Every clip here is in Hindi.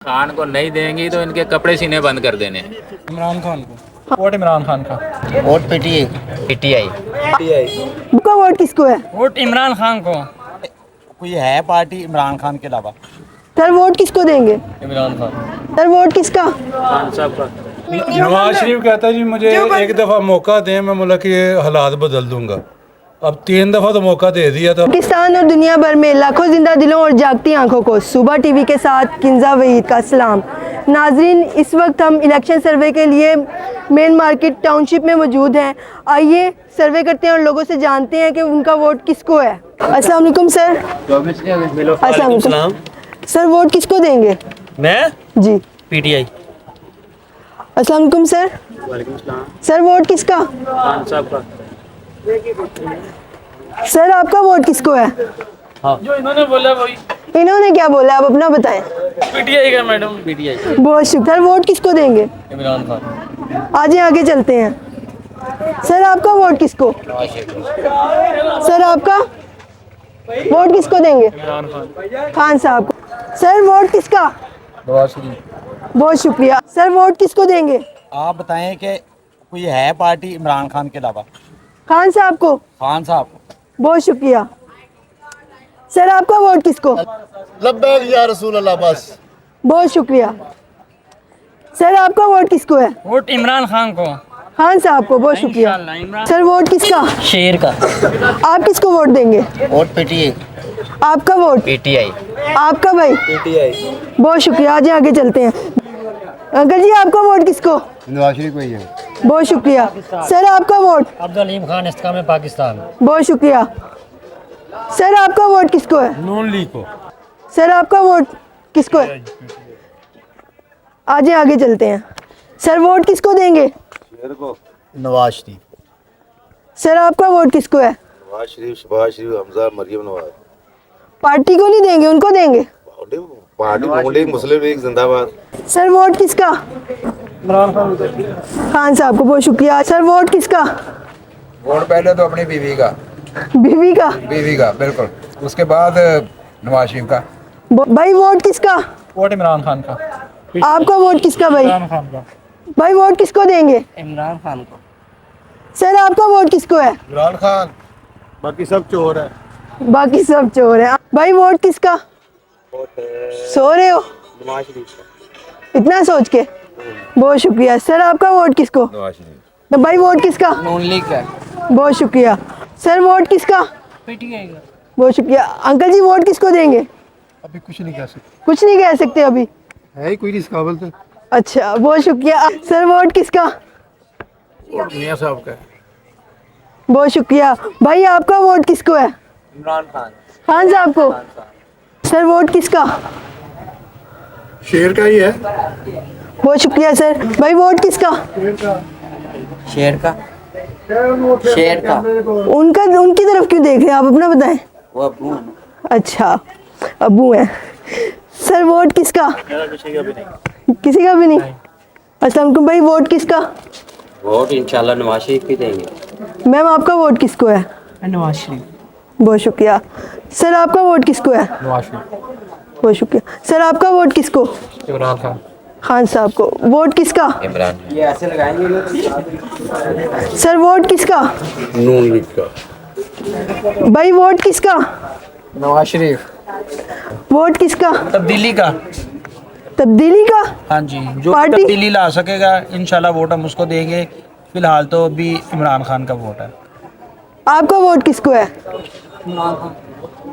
खान को नहीं देंगी तो इनके कपड़े सीने बंद कर देने। इमरान खान को। वोट इमरान खान का। Vote PTI. पीटीआई। आपका वोट किसको है? वोट इमरान खान को। कोई है पार्टी इमरान खान के अलावा? सर वोट किसको देंगे? इमरान खान। सर वोट किसका? खान साहब का। नवाज शरीफ कहता है जी मुझे एक दफ़ा मौका दें, मैं मुल्क के हालात बदल दूंगा। अब 3 दफ़ा तो मौका दे दिया था। पाकिस्तान और दुनिया भर में लाखों जिंदा दिलों और जागती आंखों को सुबह टीवी के साथ किंजा वहीद का सलाम। नाजरीन, इस वक्त हम इलेक्शन सर्वे के लिए मेन मार्केट टाउनशिप में मौजूद हैं। आइए सर्वे करते हैं और लोगों से जानते हैं कि उनका वोट किसको है। अस्सलाम वालेकुम सर। अस्सलाम वालेकुम सर, वोट किसको देंगे? मैं जी। पीटीआई। अस्सलाम वालेकुम सर। सर वोट किसका? खान साहब का। सर आपका वोट किसको है? जो इन्होंने बोला वही इन्होंने क्या बोला, आप अपना बताएं। पीटीआई का मैडम। पीटीआई। बहुत शुक्र। सर वोट किसको देंगे? इमरान खान। आगे चलते हैं। सर आपका वोट किसको? सर आपका वोट किसको देंगे? इमरान खान। खान साहब को। सर वोट किसका? नवाज शरीफ। बहुत शुक्रिया। सर वोट किसको देंगे? आप बताएं कि कोई है पार्टी इमरान खान के अलावा? खान साहब को। खान साहब। बहुत शुक्रिया। सर आपका वोट किसको? लब्बैक या रसूल अल्लाह। बस बहुत शुक्रिया। सर आपका वोट किसको है? वोट इमरान खान को। खान साहब को। बहुत शुक्रिया। इंशाल्लाह। सर वोट किसका? शेर का। आप किसको वोट देंगे? Vote PTI. आपका वोट? पीटीआई। आपका भाई? पीटीआई। बहुत शुक्रिया। आगे चलते हैं। अंकल जी आपका वोट किसको? नवाज शरीफ को ही है। बहुत शुक्रिया। सर आपका वोट? अब्दुल अलीम खान इस्तेकाम में पाकिस्तान। बहुत शुक्रिया। सर आपका वोट किसको है? नून लीग को। सर आपका वोट किसको है? आगे चलते हैं। सर वोट किसको देंगे? नवाज शरीफ। सर आपका वोट किसको है? नवाज शरीफ, शहबाज शरीफ, हमजा, मरियम नवाज। पार्टी को नहीं देंगे, उनको देंगे। पार्टी मुस्लिम लीग जिंदाबाद। सर वोट किसका? इमरान खान। खान साहब को। बहुत शुक्रिया। सर वोट किसका? वोट पहले तो अपनी बीवी का। बीवी का? बीवी का बिल्कुल। उसके बाद नवाज शरीफ का। भाई वोट किसका? वोट इमरान खान का। आपका वोट किसका भाई? इमरान खान का। भाई वोट किसको देंगे? इमरान खान को। सर आपका वोट किसको है? इमरान खान। बाकी सब चोर है। बाकी सब चोर हैं। भाई वोट किसका? सो रहे हो नवाज शरीफ। इतना सोच के? बहुत शुक्रिया। सर आपका वोट किसको? नवाज शरीफ। तो भाई वोट किसका? नून लीग का। बहुत शुक्रिया। सर वोट किसका? पीटीआई का। बहुत शुक्रिया। अंकल जी वोट किसको देंगे? अभी कुछ नहीं कह सकते। कुछ नहीं कह सकते अभी। है ही कोई नहीं इस काबिल तो। अच्छा, बहुत शुक्रिया। सर वोट किसका? मियां साहब का। बहुत शुक्रिया। भाई आपका वोट किसको है? इमरान खान। खान साहब को। सर वोट किसका? शेर का ही है। बहुत शुक्रिया सर। भाई वोट किसका? शेर का। शेर का। उनका उनकी तरफ क्यों देख रहे हैं आप, अपना बताएं। वो अब्बू है। अच्छा, अब्बू हैं। सर वोट किसका? किसी का भी नहीं। अस्सलाम वालेकुम भाई, वोट किसका? वोट इंशाल्लाह नवाज शरीफ की देंगे। मैम आपका वोट किसको है? नवाज शरीफ। बहुत शुक्रिया। सर आपका वोट किसको है? नवाज शरीफ। बहुत शुक्रिया। सर आपका वोट किसको? इमरान खान। खान साहब को। वोट किसका? इमरान। ये ऐसे लगाएंगे। सर वोट किसका? नून लीग का। भाई वोट किसका? नवाज शरीफ। वोट किसका? तब्दीली का। तब्दीली का? हाँ जी, जो पार्टी? तब्दीली ला सकेगा इंशाल्लाह वोट हम उसको देंगे। फिलहाल तो अभी इमरान खान का वोट है। आपका वोट किसको है?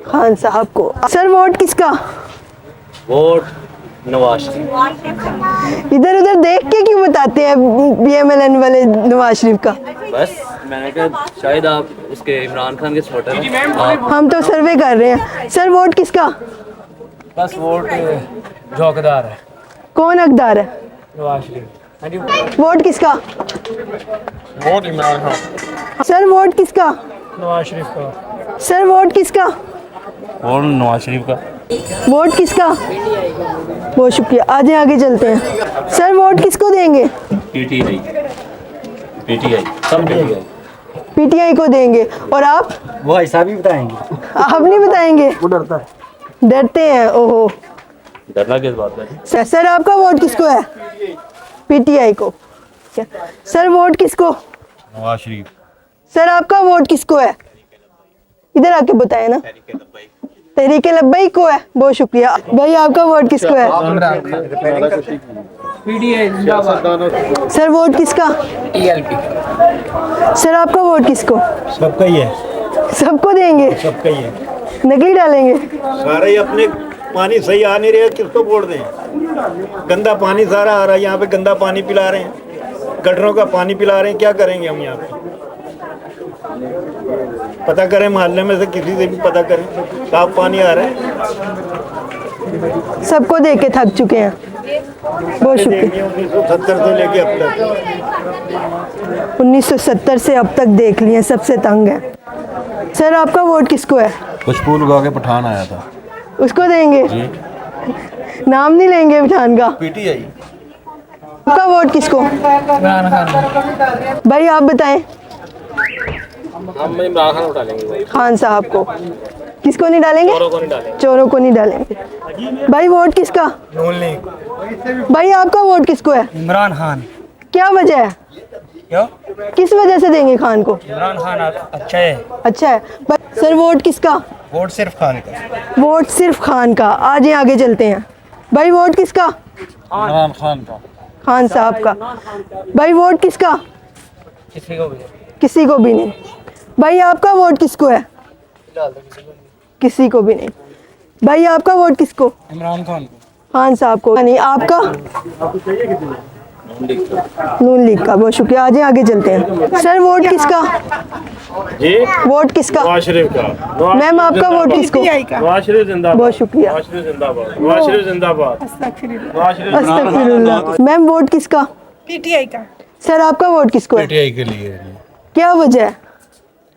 खान साहब को। सर वोट किसका? वोट नवाज शरीफ। इधर उधर देख के क्यों बताते हैं BMLN वाले नवाज शरीफ का? बस मैंने कहा शायद आप उसके इमरान खान के सपोर्टर हैं। हम तो सर्वे कर रहे हैं। सर वोट किसका? बस वोट जोकदार है। कौन हकदार है? नवाज शरीफ। वोट किसका? Vote Imran Khan. Sir vote किसका? नवाज शरीफ का। सर वोट किसका? वोट नवाज शरीफ का। वोट किसका? बहुत शुक्रिया। आगे चलते हैं। सर वोट किसको देंगे? पीटीआई। पीटीआई। सब पीटीआई। PTI को देंगे। और आप? वो ऐसा भी बताएंगे। आप नहीं बताएंगे? वो डरता है। डरते हैं। ओहो, डरना किस बात है? सर आपका वोट किसको है? पीटीआई को। क्या सर वोट किसको? नवाज शरीफ। सर आपका वोट किसको है? इधर आके बताए ना। तहरीके लब्बैक को है। बहुत शुक्रिया भाई। आपका वोट किसको है? सर वोट किसका? सर आपका वोट किसको? सबका ही है, सबको देंगे? सबका ही है। नकली डालेंगे? सारे ही अपने पानी सही आ नहीं रहे, किसको वोट दें? गंदा पानी सारा आ रहा है, यहाँ पे गंदा पानी पिला रहे हैं, गटरों का पानी पिला रहे हैं। क्या करेंगे हम यहाँ पे? पता करें मोहल्ले में से किसी से भी पता करें, साफ पानी आ रहा है। सबको दे के थक चुके हैं। बहुत शुक्रिया। 1970 से लेके अब तक 1970 से अब तक देख लिए, सबसे तंग है। सर आपका वोट किसको है? कुछ फूल उगा के पठान आया था। उसको देंगे? नाम नहीं लेंगे पठान का। पीटीआई। आपका वोट किसको? इमरान खान। भाई आप बताएं। हम इमरान खान को डालेंगे। खान साहब को। किसको नहीं डालेंगे? चोरों को नहीं डालेंगे। चोरों को नहीं डालेंगे। भाई वोट किसका? नून लीग। भाई आपका वोट किसको है? इमरान खान। क्या वजह है? क्यों? किस वजह से देंगे खान को? इमरान खान अच्छा है। अच्छा है। सर वोट किसका? वोट सिर्फ खान का। वोट सिर्फ खान का। आज आगे चलते हैं। भाई वोट किसका? इमरान खान का। खान साहब का। भाई वोट किसका? किसी को भी। किसी को भी नहीं। भाई आपका वोट किसको है? किसी को भी नहीं। भाई आपका वोट किसको? इमरान खान को। खान साहब को। नहीं आपका? नून लीग का। बहुत शुक्रिया। आज आगे चलते हैं। सर वोट किसका? जी। वोट किसका? नवाज शरीफ का। मैम आपका वोट किसको? नवाज शरीफ जिंदाबाद। बहुत शुक्रिया। नवाज शरीफ जिंदाबाद। नवाज शरीफ जिंदाबाद। नवाज शरीफ। अस्तगफिरुल्लाह। मैम वोट किसका? पीटीआई का। सर आपका वोट किसको है? पीटीआई के लिए, क्या वजह है?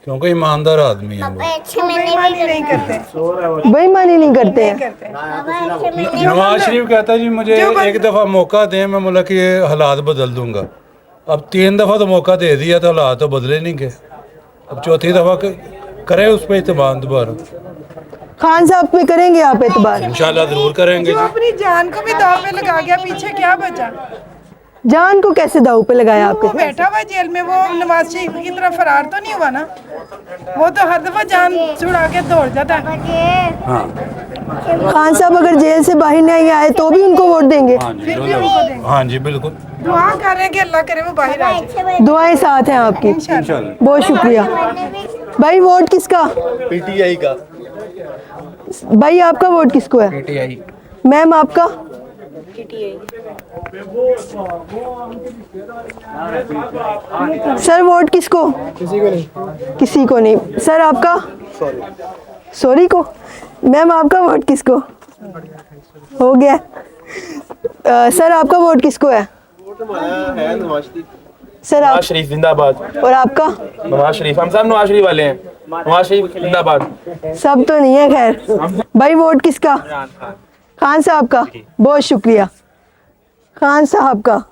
क्योंकि ईमानदार आदमी है वो। बेईमानी नहीं करते। बेईमानी नहीं करते हैं। नवाज शरीफ कहता है जी मुझे एक दफ़ा मौका दें, मैं मुल्क के हालात बदल दूंगा। अब 3 दफ़ा तो मौका दे दिया तो हालात तो बदले नहीं गए। अब चौथी दफ़ा करें उस पर इत्मीनान दोबारा। खान साहब पे करेंगे आप एतबार? इंशाल्लाह ज़रूर करेंगे जो जी। अपनी जान को भी दाव पे लगा गया, पीछे क्या बचा? जान को कैसे दाव पे लगाया वो आपके? बैठा हुआ जेल में, वो नवाज शरीफ की तरह फरार तो नहीं हुआ ना? वो तो हर दफा जान छुड़ा के दौड़ जाता है। खान साहब अगर जेल से बाहर नहीं आए तो भी उनको वोट देंगे? फिर भी उनको देंगे। हाँ जी बिल्कुल। दुआ कर रहे हैं कि अल्लाह करे वो बाहर आ जाए। दुआएं साथ हैं आपकी। बहुत शुक्रिया। भाई वोट किसका? पीटीआई का। भाई आपका वोट किसको है? पीटीआई। मैम आपका? सर वोट किसको? किसी को नहीं। किसी को नहीं। सर आपका? सॉरी को। मैम आपका वोट किसको? हो गया। सर आपका वोट किसको है? सर आप? नवाज शरीफ जिंदाबाद। और आपका? नवाज शरीफ। हम सब नवाज शरीफ वाले हैं। नवाज शरीफ जिंदाबाद। सब तो नहीं है खैर। भाई वोट किसका? खान साहब का। बहुत शुक्रिया। खान साहब का।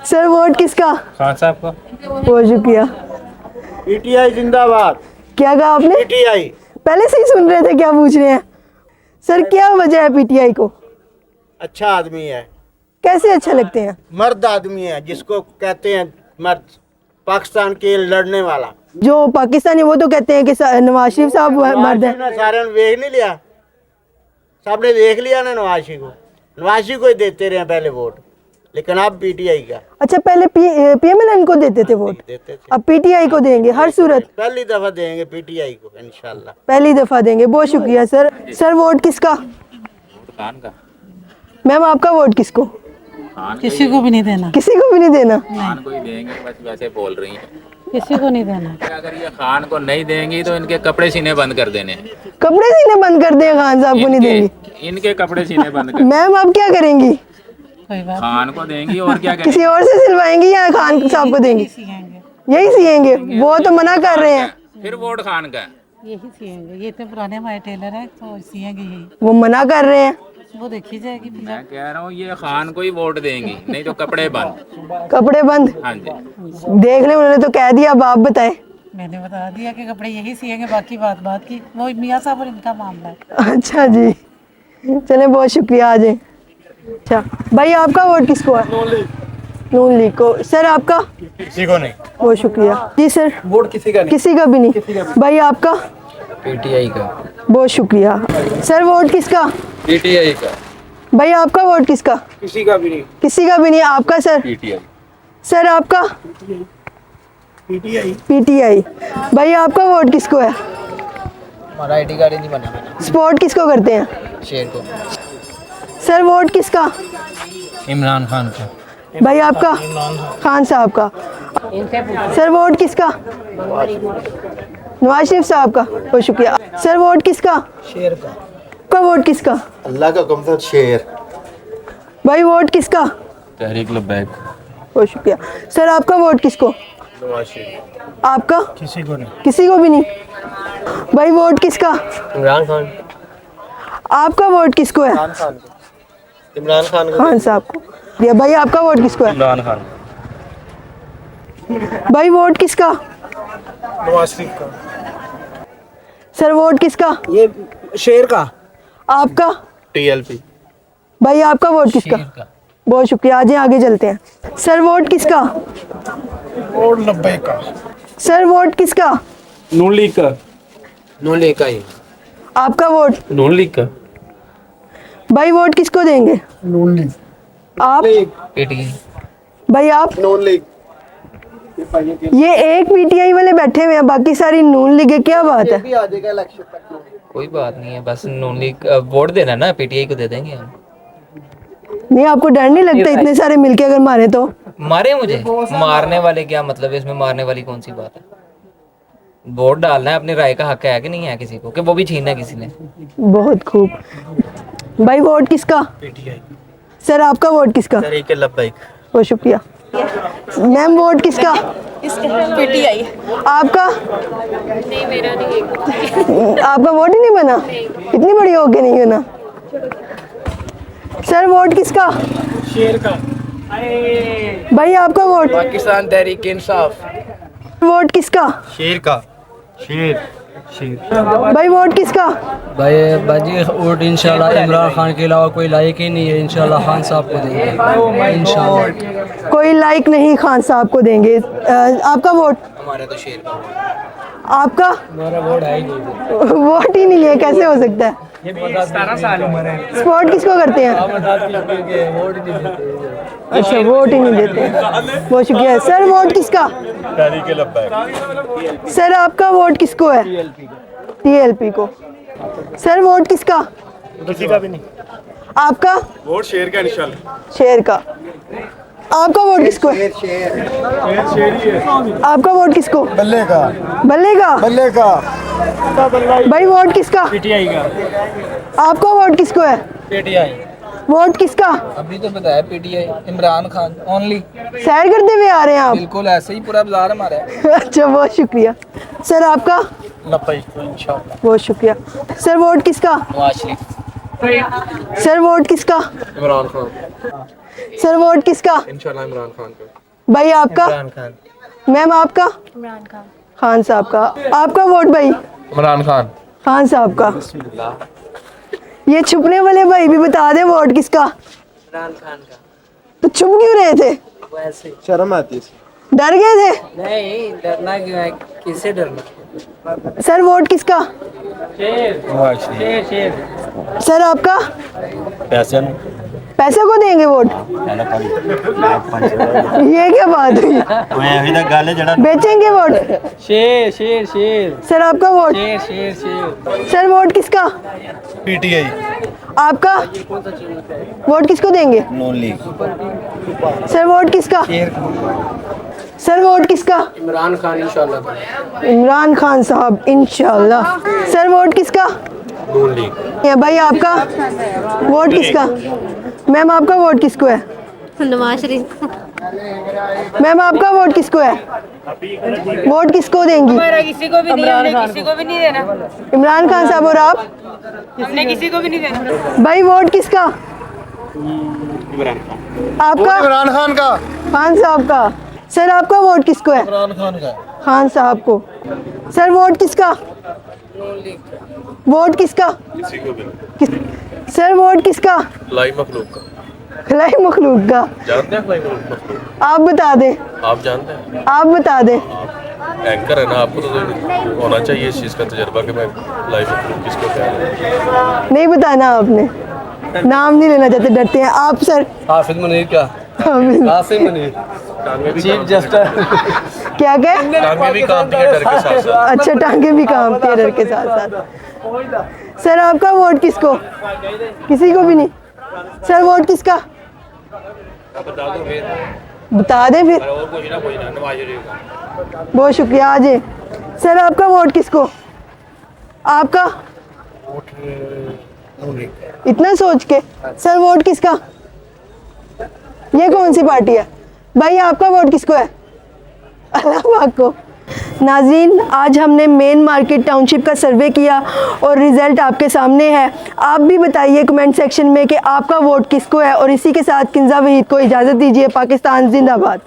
सर वोट किसका? खान साहब का। बहुत शुक्रिया। पीटीआई जिंदाबाद। क्या कहा आपने? पीटीआई। पहले से ही सुन रहे थे, क्या पूछ रहे हैं? सर क्या वजह है पीटीआई को? अच्छा आदमी है, कैसे अच्छा लगते हैं? मर्द आदमी है, जिसको कहते हैं मर्द, पाकिस्तान के लड़ने वाला। जो पाकिस्तानी वो तो कहते हैं कि नवाज शरीफ साहब मर्द है। सारे ने देख नहीं लिया, सबने देख लिया ना नवाज शरीफ को। नवाज शरीफ को ही देते रहे पहले वोट, लेकिन अब पीटीआई का अच्छा पहले पीएमएलएन को देते थे वोट, देते थे। अब पीटीआई को देंगे हर सूरत? पहली दफा देंगे पीटीआई को इंशाल्लाह। पहली दफा देंगे। बहुत शुक्रिया सर। सर वोट किसका? खान का। मैम आपका वोट किसको? किसी को भी नहीं देना। किसी को भी नहीं देना? खान को ही देंगे, बस वैसे बोल रही हैं। किसी को नहीं देना। अगर ये खान को नहीं देंगी तो इनके कपड़े सीने बंद कर देने। कपड़े सीने बंद कर दें? खान साहब को नहीं देंगी? इनके कपड़े सीने बंद कर। मैम आप क्या करेंगी? कोई बात खान को देंगी और क्या करेंगी? किसी और से सिलवाएंगी या खान साहब को देंगी? सिएंगे। यही सिएंगे? वो तो मना कर रहे हैं। फिर वोट खान का। यही सिएंगे। ये तो पुराने हमारे टेलर हैं तो सिएंगे यही। वो मना कर रहे हैं। वो देखी जाएगी। मैं कह रहा हूँ ये खान को ही वोट देंगी, नहीं तो कपड़े बंद। कपड़े बंद? हाँ जी। देख ले, उन्होंने तो कह दिया, अब आप बताएं। मैंने बता दिया कि कपड़े यही सिएंगे, बाकी बात की। वो मियाँ साहब और इनका मामला है। अच्छा जी। चले बहुत शुक्रिया, आ जाए। अच्छा भाई आपका वोट किसको है? नून लीग को। सर आपका? किसी को नहीं। बहुत शुक्रिया जी सर। वोट किसी का नहीं। किसी का भी नहीं। भाई आपका? पीटीआई का। बहुत शुक्रिया सर। वोट किसका? पीटीआई का। भाई आपका वोट किसका? किसी का भी नहीं। किसी का भी नहीं। आपका सर? पीटीआई। सर आपका? पीटीआई। भाई आपका वोट किसको है? हमारा आईडी कार्ड ही नहीं बना मैंने। सपोर्ट किसको करते हैं? शेर को। सर वोट किसका? इमरान खान का। भाई आपका? खान साहब का। सर वोट किसका? नवाज शरीफ साहब का। बहुत शुक्रिया सर। वोट किसका? शेर का। आपका वोट किसका? अल्लाह का कम था शेर। भाई वोट किसका? तहरीक लब्बैक। बहुत शुक्रिया सर। आपका वोट किसको? आपका? किसी को नहीं। किसी को भी नहीं। भाई वोट किसका? इमरान खान। आपका वोट किसको है? इमरान खान खान साहब को। या भाई आपका वोट किसको है? इमरान खान। भाई वोट किसका? नवाज शरीफ का। सर वोट किसका? ये शेर का। आपका? टीएलपी। भाई आपका वोट किसका? बहुत शुक्रिया, आज आगे चलते हैं। सर वोट किसका? वोट 90 का। सर वोट किसका? नून लीग का। नून लीग का ही। आपका वोट? नून लीग का। भाई वोट किसको देंगे? नून लीग। आप? पीटीआई। भाई आप? नून लीग। ये एक पीटीआई वाले बैठे हुए हैं, बाकी सारी नून लीग है, क्या बात है? आ जाएगा इलेक्शन तक। कोई बात नहीं है, बस नून लीग वोट देना ना, पीटीआई को दे देंगे हम। नहीं आपको डर नहीं लगता इतने सारे मिलके अगर मारे तो? मारे मुझे? मारने वाले क्या मतलब है इसमें? मारने वाली कौन सी बात है? वोट डालना है, अपनी राय का हक है कि नहीं है किसी को, कि वो भी छीनना है किसी ने? बहुत खूब। भाई वोट किसका? पीटीआई। सर आपका वोट किसका? तहरीक लब्बैक। बहुत शुक्रिया मैम। वोट किसका? पीटीआई। आपका? नहीं मेरा नहीं। आपका वोट ही नहीं बना? इतनी बड़ी हो गई नहीं बना। सर वोट किसका? शेर का। भाई आपका वोट? पाकिस्तान तहरीक इंसाफ। वोट किसका? शेर का। शेर। भाई वोट किसका? भाई बाजी वोट इंशाल्लाह इमरान खान के अलावा कोई लायक ही नहीं है, इंशाल्लाह खान साहब को देंगे इंशाल्लाह। कोई लाइक नहीं, खान साहब को देंगे। आपका वोट? हमारा तो शेर का। आपका? हमारा वोट है ही नहीं। वोट ही नहीं है, कैसे हो सकता है? ये 17 साल उम्र है। सपोर्ट किसको करते हैं? वोट नहीं देते। अच्छा वोट ही नहीं देते। बहुत शुक्रिया सर। वोट किसका? तहरीक लब्बैक। सर आपका वोट किसको है? टीएलपी को। सर वोट किसका? किसी का भी नहीं। आपका? वोट शेर का इंशाल्लाह। शेर का। आपका वोट किसको है? आपका वोट किसको? बल्ले का। बल्ले का? बल्ले का। भाई वोट किसका? पीटीआई का। आपका वोट किसको है? पीटीआई। वोट किसका? अभी तो बताया पीटीआई। इमरान खान ओनली। सैर करते हुए आ रहे हैं आप? बिल्कुल ऐसे ही पूरा बाजार हमारा है। अच्छा बहुत शुक्रिया सर। आपका? 90 इंशाल्लाह। बहुत शुक्रिया सर। वोट किसका? नवाज शरीफ। सर वोट किसका? इमरान खान। सर वोट किसका? इंशाल्लाह इमरान खान का। भाई आपका? इमरान खान। मैम आपका? इमरान खान। खान साहब का। आपका वोट भाई? इमरान खान। खान साहब का। ये छुपने वाले भाई भी बता दे वोट किसका? इमरान खान का। तो छुप क्यों रहे थे? वैसे शर्म आती है। डर गए थे? नहीं, डरना क्यों है? किससे डरना? सर वोट किसका? सर आपका? पैसे पैसे को देंगे वोट? ये क्या बात हुई? मैं अभी तक गाले जड़ा। बेचेंगे वोट? शेर शेर शेर। सर आपका वोट? शेर शेर शेर। सर वोट किसका? पीटीआई। आपका? वोट किसको देंगे? नून लीग। सर वोट किसका? सर वोट किसका? इमरान खान इंशाल्लाह। इमरान खान साहब इंशाल्लाह। सर वोट किसका? नून लीग। या भाई आपका वोट किसका? मैम आपका वोट किसको है? नवाज शरीफ। मैम आपका वोट किसको है? वोट किसको देंगी? हमारा किसी को भी नहीं, हमने किसी को भी नहीं देना। इमरान खान साहब। और आप? हमने किसी को भी नहीं देना। भाई वोट किसका? आपका? इमरान खान का। खान साहब का। सर आपका वोट किसको है? इमरान खान का। खान साहब को। सर वोट किसका? वोट किसका? सर वोट किसका? लाई मखलूक का। खलाई मखलूक का। जानते हैं खलाई मखलूक? आप बता दें। आप जानते हैं? आप बता दें। एंकर है ना, आपको तो होना चाहिए इस चीज़ का तजर्बा कि मैं लाई मखलूक किसको कह रहा हूँ। नहीं बताना आपने, नाम नहीं लेना चाहते, डरते हैं आप सर। हाफिज मुनीर का। हाफिज मुनीर चीफ जस्टिस। क्या क्या? टांगे भी कांपती है डर के साथ साथ। अच्छा, टांगे भी कांपती है डर के साथ साथ। सर आपका वोट किसको? किसी को भी नहीं। सर वोट किसका? बता दे फिर। बहुत शुक्रिया। आज सर आपका वोट किसको? आपका? इतना सोच के। सर वोट किसका? ये कौन सी पार्टी है भाई? आपका वोट किसको है? अल्लाह पाक को। नाज़रीन, आज हमने मेन मार्केट टाउनशिप का सर्वे किया और रिज़ल्ट आपके सामने है। आप भी बताइए कमेंट सेक्शन में कि आपका वोट किसको है। और इसी के साथ किंजा वहीद को इजाज़त दीजिए। पाकिस्तान जिंदाबाद।